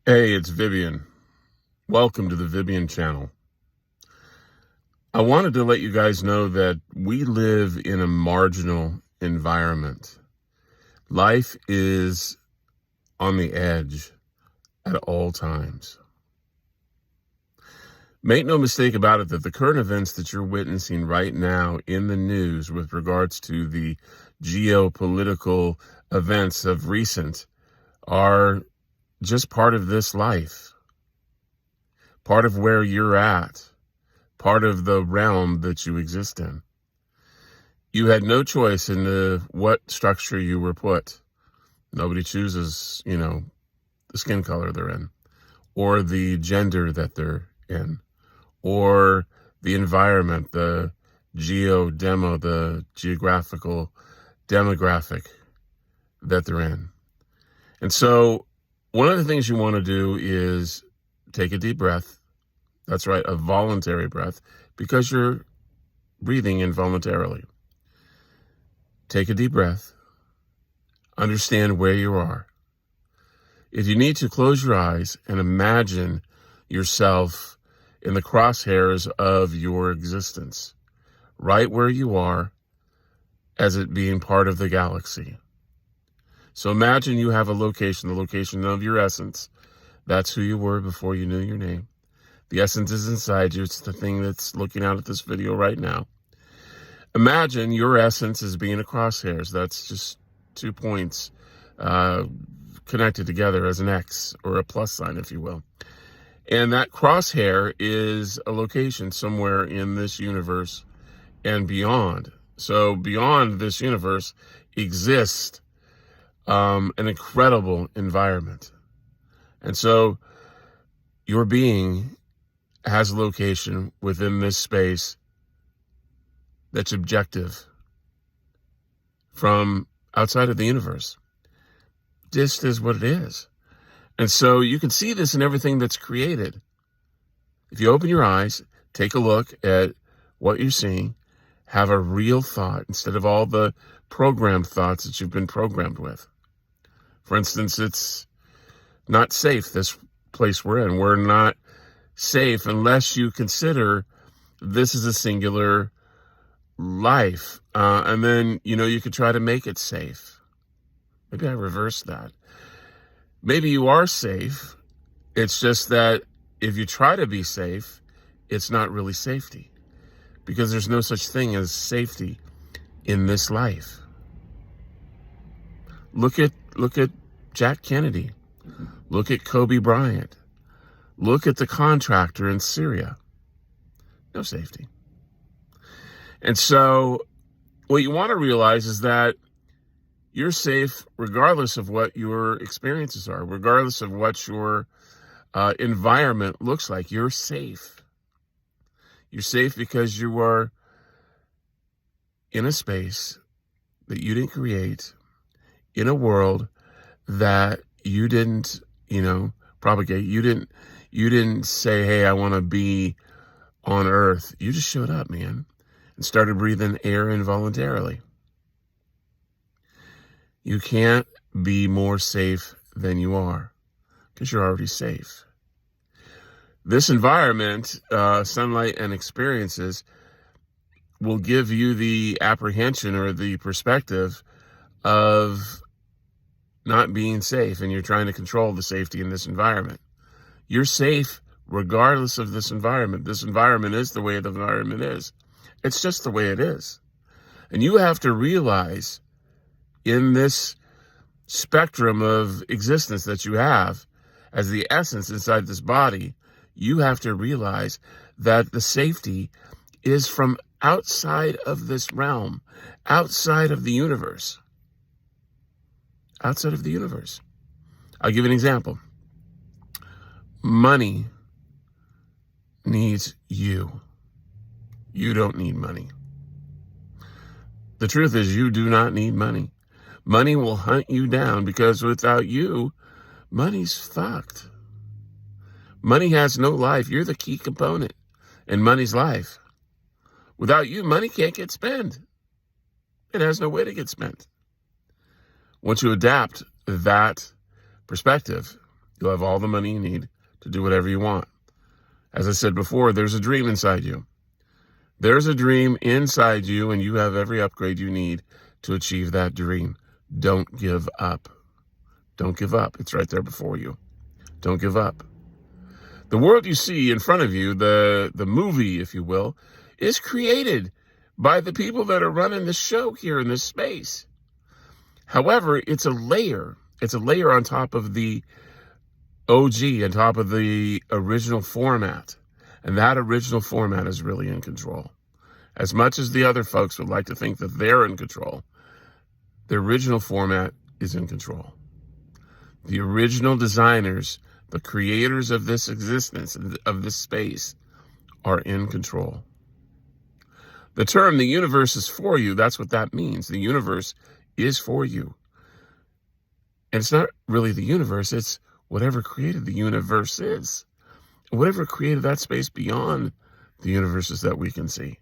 Hey, it's Vibeon. Welcome to the Vibeon channel. I wanted to let you guys know that we live in a marginal environment. Life is on the edge at all times. Make no mistake about it that the current events that you're witnessing right now in the news with regards to the geopolitical events of recent are just part of this life, part of where you're at, part of the realm that you exist in. You had no choice in what structure you were put. Nobody chooses, the skin color they're in, or the gender that they're in, or the environment, the the geographical demographic that they're in. And so one of the things you want to do is take a deep breath. That's right, a voluntary breath, because you're breathing involuntarily. Take a deep breath. Understand where you are. If you need to, close your eyes and imagine yourself in the crosshairs of your existence, right where you are as it being part of the galaxy. So imagine you have a location, the location of your essence. That's who you were before you knew your name. The essence is inside you. It's the thing that's looking out at this video right now. Imagine your essence as being a crosshairs. That's just 2 points connected together as an X or a plus sign, if you will. And that crosshair is a location somewhere in this universe and beyond. So beyond this universe exists an incredible environment. And so your being has a location within this space that's objective from outside of the universe. This is what it is. And so you can see this in everything that's created. If you open your eyes, take a look at what you're seeing, have a real thought instead of all the programmed thoughts that you've been programmed with. For instance, it's not safe, this place we're in. We're not safe unless you consider this is a singular life. And then, you could try to make it safe. Maybe I reverse that. Maybe you are safe. It's just that if you try to be safe, it's not really safety, because there's no such thing as safety in this life. Look at Jack Kennedy. Look at Kobe Bryant. Look at the contractor in Syria. No safety. And so what you want to realize is that you're safe regardless of what your experiences are, regardless of what your environment looks like. You're safe. You're safe because you are in a space that you didn't create, in a world that you didn't, propagate. You didn't say, hey, I want to be on Earth. You just showed up, man, and started breathing air involuntarily. You can't be more safe than you are, because you're already safe. This environment, sunlight and experiences will give you the apprehension or the perspective of not being safe, and you're trying to control the safety in this environment. You're safe regardless of this environment. This environment is the way the environment is. It's just the way it is. And you have to realize in this spectrum of existence that you have as the essence inside this body, you have to realize that the safety is from outside of this realm, outside of the universe. Outside of the universe. I'll give you an example. Money needs you. You don't need money. The truth is, you do not need money. Money will hunt you down, because without you, money's fucked. Money has no life. You're the key component in money's life. Without you, money can't get spent. It has no way to get spent. Once you adapt that perspective, You'll have all the money you need to do whatever you want. As I said before, there's a dream inside you. There's a dream inside you, and you have every upgrade you need to achieve that dream. Don't give up. Don't give up. It's right there before you. Don't give up. The world you see in front of you, the movie, if you will, is created by the people that are running the show here in this space. However, it's a layer. It's a layer on top of the OG, on top of the original format. And that original format is really in control. As much as the other folks would like to think that they're in control, the original format is in control. The original designers, the creators of this existence, of this space, are in control. The term, the universe is for you, that's what that means. The universe is for you. And it's not really the universe, it's whatever created the universe is. Whatever created that space beyond the universes that we can see.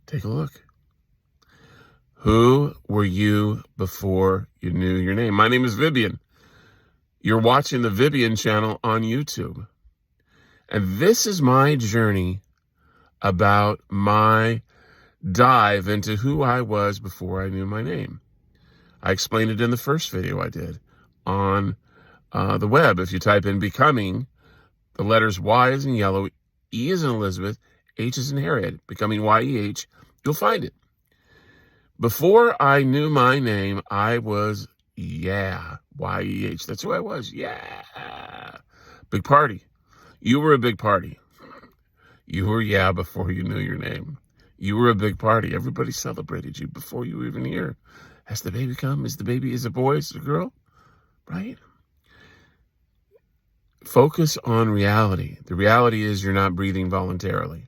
Take a look. Who were you before you knew your name? My name is Vibeon. You're watching the Vibeon channel on YouTube. And this is my journey about my dive into who I was before I knew my name. I explained it in the first video I did on the web. If you type in becoming, the letters Y is in yellow, E is in Elizabeth, H is in Harriet, becoming YEH, you'll find it. Before I knew my name, I was, YEH. That's who I was. Big party. You were a big party. You were before you knew your name. You were a big party. Everybody celebrated you before you were even here. Has the baby come? Is a boy? Is it a girl? Right? Focus on reality. The reality is you're not breathing voluntarily.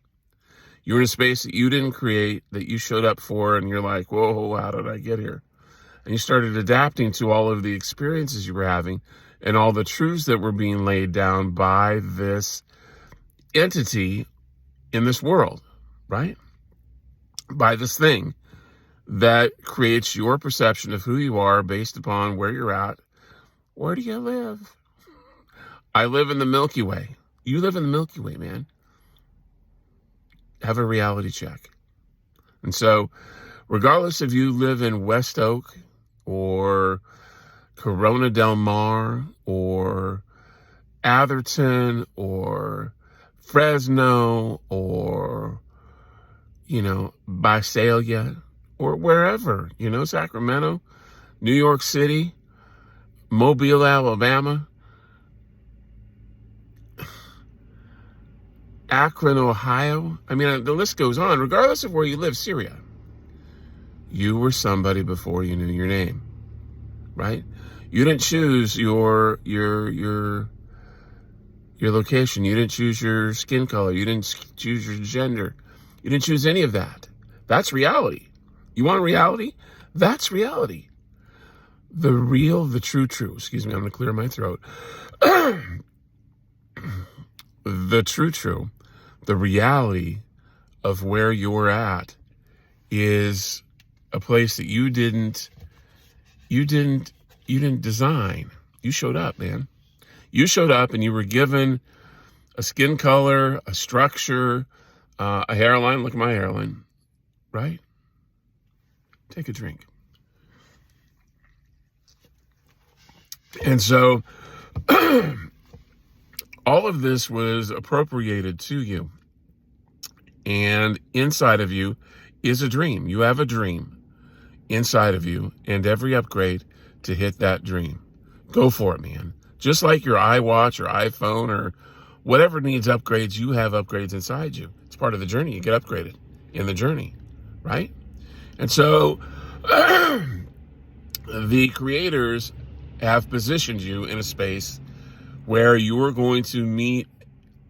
You're in a space that you didn't create, that you showed up for, and you're like, whoa, how did I get here? And you started adapting to all of the experiences you were having and all the truths that were being laid down by this entity in this world, right? By this thing that creates your perception of who you are based upon where you're at. Where do you live? I live in the Milky Way. You live in the Milky Way, man. Have a reality check. And so, regardless if you live in West Oak or Corona Del Mar or Atherton or Fresno or, Visalia or wherever, Sacramento, New York City, Mobile, Alabama, Akron, Ohio. I mean, the list goes on. Regardless of where you live, Syria, you were somebody before you knew your name, right? You didn't choose your location. You didn't choose your skin color. You didn't choose your gender. You didn't choose any of that. That's reality. You want reality? That's reality. The true. Excuse me, I'm going to clear my throat. The true. The reality of where you're at is a place that you didn't design. You showed up, man. You showed up and you were given a skin color, a structure, a hairline. Look at my hairline, right? Take a drink. And so all of this was appropriated to you. And inside of you is a dream. You have a dream inside of you and every upgrade to hit that dream. Go for it, man. Just like your iWatch or iPhone or whatever needs upgrades, you have upgrades inside you. It's part of the journey. You get upgraded in the journey, right? And so the creators have positioned you in a space where you are going to meet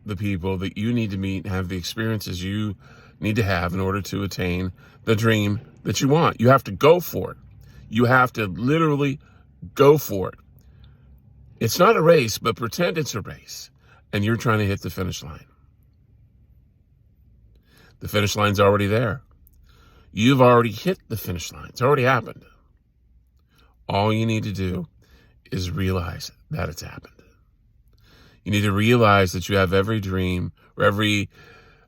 the people that you need to meet and have the experiences you need to have in order to attain the dream that you want. You have to go for it. You have to literally go for it. It's not a race, but pretend it's a race and you're trying to hit the finish line. The finish line's already there. You've already hit the finish line. It's already happened. All you need to do is realize that it's happened. You need to realize that you have every dream or every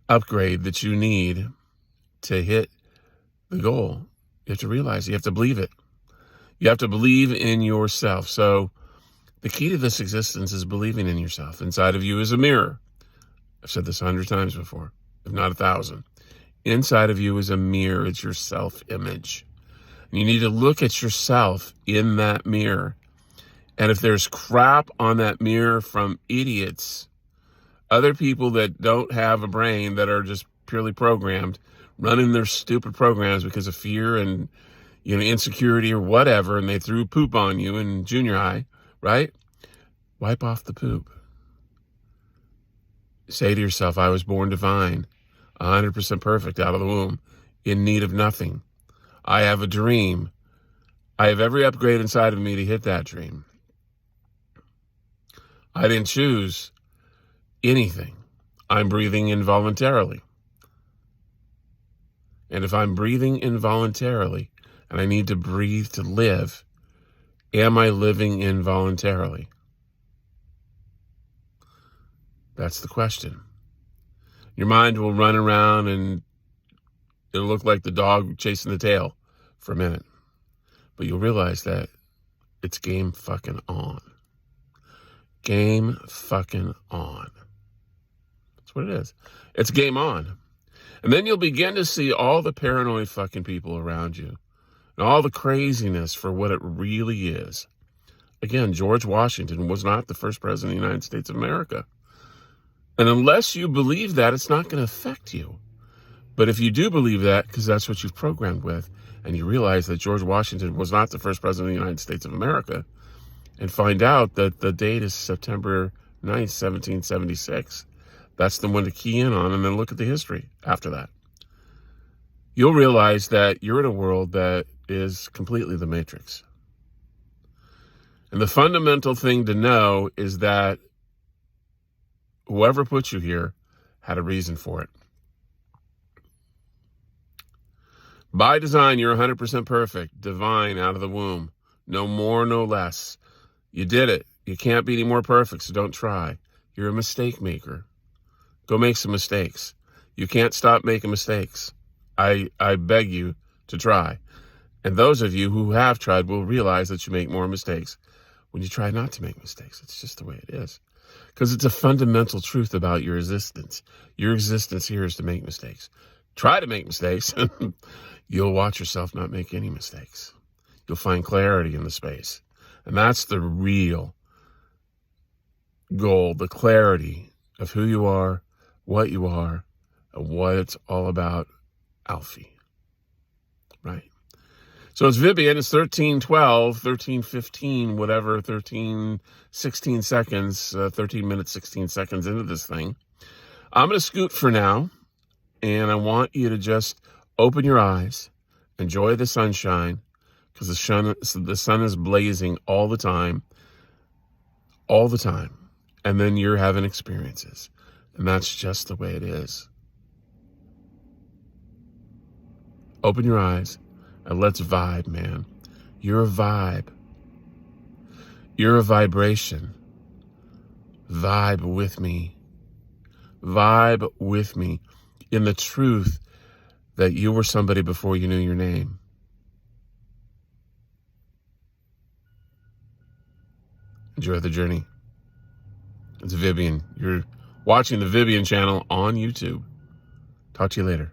upgrade that you need to hit the goal. You have to realize, you have to believe it. You have to believe in yourself. So the key to this existence is believing in yourself. Inside of you is a mirror. I've said this 100 times before, if not 1,000. Inside of you is a mirror. It's your self-image. And you need to look at yourself in that mirror. And if there's crap on that mirror from idiots, other people that don't have a brain, that are just purely programmed, running their stupid programs because of fear and, insecurity or whatever, and they threw poop on you in junior high, right? Wipe off the poop. Say to yourself, I was born divine, 100% perfect out of the womb, in need of nothing. I have a dream. I have every upgrade inside of me to hit that dream. I didn't choose anything. I'm breathing involuntarily. And if I'm breathing involuntarily, and I need to breathe to live, am I living involuntarily? That's the question. Your mind will run around and it'll look like the dog chasing the tail for a minute. But you'll realize that it's game fucking on. Game fucking on. That's what it is. It's game on. And then you'll begin to see all the paranoid fucking people around you and all the craziness for what it really is. Again, George Washington was not the first president of the United States of America. And unless you believe that, it's not going to affect you. But if you do believe that, because that's what you've programmed with, and you realize that George Washington was not the first president of the United States of America, and find out that the date is September 9th, 1776, that's the one to key in on, and then look at the history after that. You'll realize that you're in a world that is completely the Matrix. And the fundamental thing to know is that whoever put you here had a reason for it. By design, you're 100% perfect, divine out of the womb. No more, no less. You did it. You can't be any more perfect, so don't try. You're a mistake maker. Go make some mistakes. You can't stop making mistakes. I beg you to try. And those of you who have tried will realize that you make more mistakes when you try not to make mistakes. It's just the way it is. Because it's a fundamental truth about your existence. Your existence here is to make mistakes. Try to make mistakes, and you'll watch yourself not make any mistakes. You'll find clarity in the space. And that's the real goal, the clarity of who you are, what you are, and what it's all about, Alfie. Right? So it's Vibeon, it's 13:12, 13:15, whatever, 16 seconds, 13 minutes, 16 seconds into this thing. I'm going to scoot for now, and I want you to just open your eyes, enjoy the sunshine, because the sun is blazing all the time, and then you're having experiences, and that's just the way it is. Open your eyes, and let's vibe, man. You're a vibe. You're a vibration. Vibe with me. Vibe with me in the truth that you were somebody before you knew your name. Enjoy the journey. It's Vibeon. You're watching the Vibeon channel on YouTube. Talk to you later.